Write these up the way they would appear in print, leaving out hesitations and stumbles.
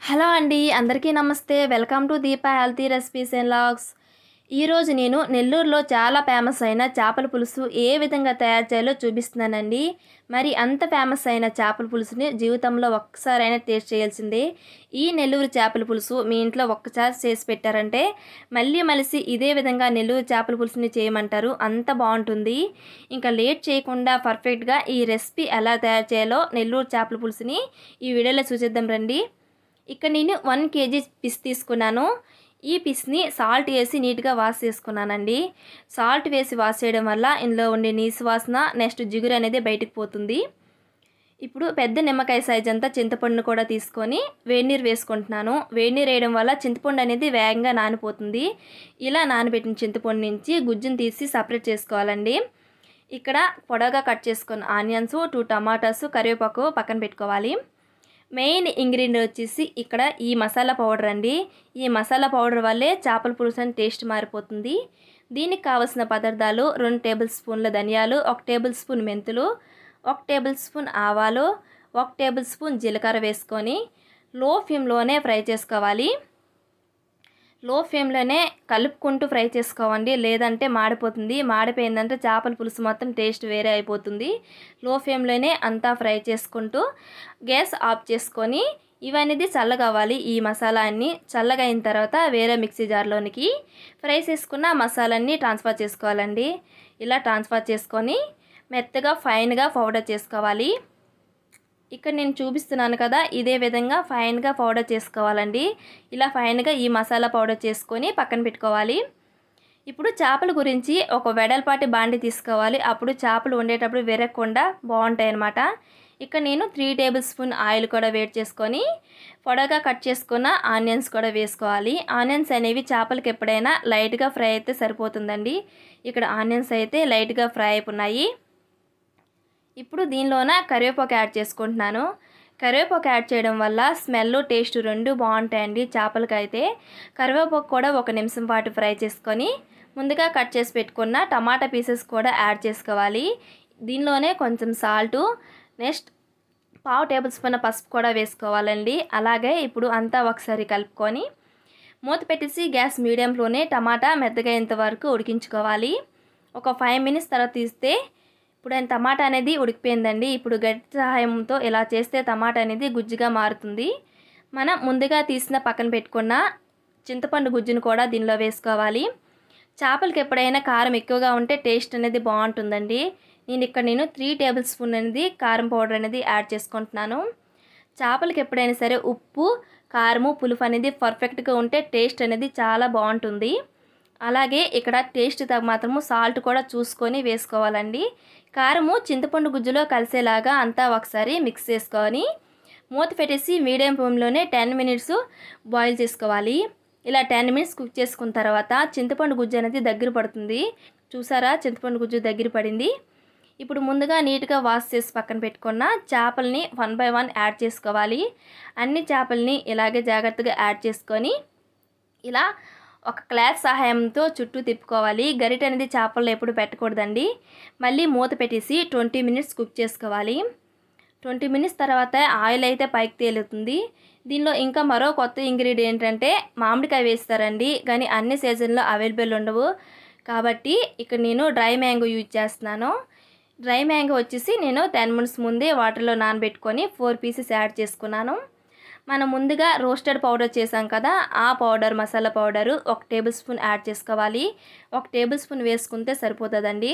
Hello అండి, అందరికీ నమస్తే. Welcome to Deepa healthy recipes and vlogs. ఈరోజు నేను నెల్లూరులో చాలా ఫేమస్ అయిన చేపల పులుసు ఏ విధంగా తయారు చేయాలో చూపిస్తున్నానండి. మరి అంత ఫేమస్ అయిన చేపల పులుసుని జీవితంలో ఒక్కసారైనా టేస్ట్ చేయాల్సిందే. ఈ నెల్లూరు చేపల పులుసు మీ ఇంట్లో ఒక్కసారి చేసి పెట్టారంటే మళ్ళీ మలిసి ఇదే విధంగా నెల్లూరు చేపల పులుసుని చేయమంటారు, అంత బాగుంటుంది. ఇంకా లేట్ చేయకుండా పర్ఫెక్ట్గా ఈ రెసిపీ ఎలా తయారు చేయాలో నెల్లూరు చేపల పులుసుని ఈ వీడియోలో చూసేద్దాం రండి. ఇక్కడ నేను 1 kg పిస్ తీసుకున్నాను. ఈ పిస్ని సాల్ట్ వేసి నీట్గా వాష్ చేసుకున్నానండి. సాల్ట్ వేసి వాష్ చేయడం వల్ల ఇందులో ఉండే నీసు వాసన నెక్స్ట్ జిగురు అనేది బయటకు పోతుంది. ఇప్పుడు పెద్ద నిమ్మకాయ సైజ్ అంతా చింతపండును కూడా తీసుకొని వేడినీరు వేసుకుంటున్నాను. వేడినీరు వేయడం వల్ల చింతపండు అనేది వేగంగా నానిపోతుంది. ఇలా నానబెట్టిన చింతపండు నుంచి గుజ్జును తీసి సపరేట్ చేసుకోవాలండి. ఇక్కడ పొడవుగా కట్ చేసుకున్న ఆనియన్స్, 2 టమాటాస్, కరివేపాకు పక్కన పెట్టుకోవాలి. మెయిన్ ఇంగ్రీడియంట్ వచ్చేసి ఇక్కడ ఈ మసాలా పౌడర్ అండి. ఈ మసాలా పౌడర్ వల్లే చేపల పులుసు అని టేస్ట్ మారిపోతుంది. దీనికి కావాల్సిన పదార్థాలు 2 టేబుల్ స్పూన్ల ధనియాలు, 1 టేబుల్ స్పూన్ మెంతులు, 1 టేబుల్ స్పూన్ ఆవాలు, 1 టేబుల్ స్పూన్ జీలకర్ర వేసుకొని లో ఫ్లేమ్లోనే ఫ్రై చేసుకోవాలి. లో ఫ్లేమ్లోనే కలుపుకుంటూ ఫ్రై చేసుకోవండి, లేదంటే మాడిపోతుంది. మాడిపోయిందంటే చేపల పులుసు మొత్తం టేస్ట్ వేరే అయిపోతుంది. లో ఫ్లేమ్లోనే అంతా ఫ్రై చేసుకుంటూ గ్యాస్ ఆఫ్ చేసుకొని ఇవన్నీ చల్లగా అవ్వాలి. ఈ మసాలా అన్నీ చల్లగా అయిన తర్వాత వేరే మిక్సీ జార్లోనికి ఫ్రై చేసుకున్న మసాలాన్ని ట్రాన్స్ఫర్ చేసుకోవాలండి. ఇలా ట్రాన్స్ఫర్ చేసుకొని మెత్తగా ఫైన్గా పౌడర్ చేసుకోవాలి. ఇక్కడ నేను చూపిస్తున్నాను కదా, ఇదే విధంగా ఫైన్గా పౌడర్ చేసుకోవాలండి. ఇలా ఫైన్గా ఈ మసాలా పౌడర్ చేసుకొని పక్కన పెట్టుకోవాలి. ఇప్పుడు చేపల గురించి ఒక వెడల్పాటి బాండి తీసుకోవాలి. అప్పుడు చేపలు వండేటప్పుడు విరగకుండా బాగుంటాయి అన్నమాట. ఇక్కడ నేను 3 టేబుల్ స్పూన్ ఆయిల్ కూడా వేడి చేసుకొని పొడవుగా కట్ చేసుకున్న ఆనియన్స్ కూడా వేసుకోవాలి. ఆనియన్స్ అనేవి చేపలకి ఎప్పుడైనా లైట్గా ఫ్రై అయితే సరిపోతుందండి. ఇక్కడ ఆనియన్స్ అయితే లైట్గా ఫ్రై అయిపోయినాయి. ఇప్పుడు దీనిలోన కరివేపాకు యాడ్ చేసుకుంటున్నాను. కరివేపాకు యాడ్ చేయడం వల్ల స్మెల్, టేస్ట్ రెండు బాగుంటాయండి చేపలకైతే. కరివేపాకు కూడా 1 నిమిషం పాటు ఫ్రై చేసుకొని ముందుగా కట్ చేసి పెట్టుకున్న టమాటా పీసెస్ కూడా యాడ్ చేసుకోవాలి. దీనిలోనే కొంచెం సాల్టు, నెక్స్ట్ 1/2 టేబుల్ స్పూన్ పసుపు కూడా వేసుకోవాలండి. అలాగే ఇప్పుడు అంతా ఒకసారి కలుపుకొని మూత పెట్టేసి గ్యాస్ మీడియంలోనే టమాటా మెత్తగా అయ్యేంత వరకు ఉడికించుకోవాలి. ఒక 5 మినిట్స్ తర్వాత తీస్తే ఇప్పుడు టమాటా అనేది ఉడికిపోయిందండి. ఇప్పుడు గట్టి సహాయంతో ఇలా చేస్తే టమాటా అనేది గుజ్జుగా మారుతుంది. మనం ముందుగా తీసిన పక్కన పెట్టుకున్న చింతపండు గుజ్జును కూడా దీనిలో వేసుకోవాలి. చేపలకి ఎప్పుడైనా కారం ఎక్కువగా ఉంటే టేస్ట్ అనేది బాగుంటుందండి. నేను 3 టేబుల్ స్పూన్ అనేది కారం పౌడర్ అనేది యాడ్ చేసుకుంటున్నాను. చేపలకి ఎప్పుడైనా సరే ఉప్పు, కారము, పులుపు అనేది పర్ఫెక్ట్గా ఉంటే టేస్ట్ అనేది చాలా బాగుంటుంది. అలాగే ఇక్కడ టేస్ట్ మాత్రము సాల్ట్ కూడా చూసుకొని వేసుకోవాలండి. కారము చింతపండు గుజ్జులో కలిసేలాగా అంతా ఒకసారి మిక్స్ చేసుకొని మూత పెట్టేసి మీడియం ఫ్లేమ్లోనే 10 మినిట్స్ బాయిల్ చేసుకోవాలి. ఇలా 10 మినిట్స్ కుక్ చేసుకున్న తర్వాత చింతపండు గుజ్జు అనేది దగ్గర పడుతుంది. చూసారా, చింతపండు గుజ్జు దగ్గర పడింది. ఇప్పుడు ముందుగా నీట్గా వాష్ చేసి పక్కన పెట్టుకున్న చేపల్ని 1 by 1 యాడ్ చేసుకోవాలి. అన్ని చేపల్ని ఇలాగే జాగ్రత్తగా యాడ్ చేసుకొని ఇలా ఒక క్లాత్ సహాయంతో చుట్టూ తిప్పుకోవాలి. గరిట అనేది చేపల్లో ఎప్పుడు పెట్టకూడదండి. మళ్ళీ మూత పెట్టేసి 20 మినిట్స్ కుక్ చేసుకోవాలి. 20 మినిట్స్ తర్వాత ఆయిల్ అయితే పైకి తేలుతుంది. దీనిలో ఇంకా మరో కొత్త ఇంగ్రీడియంట్ ఏంటంటే మామిడికాయ వేస్తారండి, కానీ అన్ని సీజన్లో అవైలబుల్ ఉండవు. కాబట్టి ఇక్కడ నేను డ్రై మ్యాంగో యూజ్ చేస్తున్నాను. డ్రై మ్యాంగో వచ్చేసి నేను 10 మినిట్స్ ముందే వాటర్లో నానబెట్టుకొని 4 పీసెస్ యాడ్ చేసుకున్నాను. మనం ముందుగా రోస్టెడ్ పౌడర్ చేసాం కదా, ఆ powder masala powder 1 table spoon add చేసుకోవాలి. 1 టేబుల్ స్పూన్ వేసుకుంటే సరిపోతుందండి.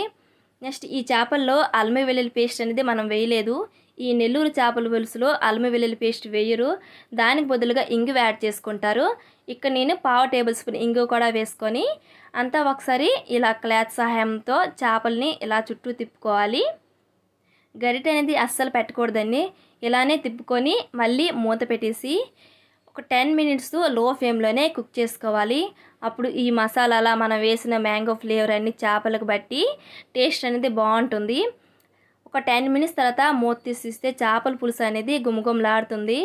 నెక్స్ట్ ఈ చేపల్లో అల్లం వెల్లుల్లి పేస్ట్ అనేది మనం వేయలేదు. ఈ నెల్లూరు చేపల పులుసులో అల్లం వెల్లుల్లి పేస్ట్ వేయరు, దానికి బదులుగా ఇంగువ యాడ్ చేసుకుంటారు. ఇక్కడ నేను 1/2 టేబుల్ స్పూన్ ఇంగువ కూడా వేసుకొని అంతా ఒకసారి ఇలా క్లాత్ సహాయంతో చేపల్ని ఇలా చుట్టూ తిప్పుకోవాలి. గరిట అనేది అస్సలు పెట్టకూడదండి. ఇలానే తిప్పుకొని మళ్ళీ మూత పెట్టేసి ఒక 10 మినిట్స్ లో ఫ్లేమ్లోనే కుక్ చేసుకోవాలి. అప్పుడు ఈ మసాలాల మనం వేసిన మ్యాంగో ఫ్లేవర్ అన్ని చేపలకు బట్టి టేస్ట్ అనేది బాగుంటుంది. ఒక 10 మినిట్స్ తర్వాత మూత తీసిస్తే చేపల పులుసు అనేది గుమగుమలాడుతుంది.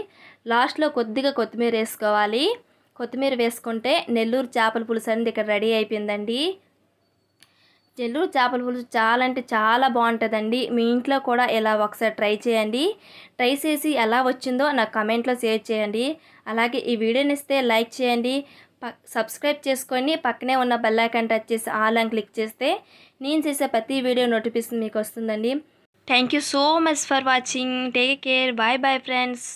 లాస్ట్లో కొద్దిగా కొత్తిమీర వేసుకోవాలి. కొత్తిమీర వేసుకుంటే నెల్లూరు చేపల పులుసు అనేది ఇక్కడ రెడీ అయిపోయిందండి. నెల్లూరు చేపల పులుసు చాలా అంటే చాలా బాగుంటుందండి. మీ ఇంట్లో కూడా ఇలా ఒకసారి ట్రై చేయండి. ట్రై చేసి ఎలా వచ్చిందో నాకు కమెంట్లో షేర్ చేయండి. అలాగే ఈ వీడియోని ఇస్తే లైక్ చేయండి. సబ్స్క్రైబ్ చేసుకొని పక్కనే ఉన్న బెల్ ఐకాన్ టచ్ చేసి ఆల్ అని క్లిక్ చేస్తే నేను చేసే ప్రతి వీడియో నోటిఫికేషన్ మీకు వస్తుందండి. Thank you so much for watching. Take care. Bye bye friends.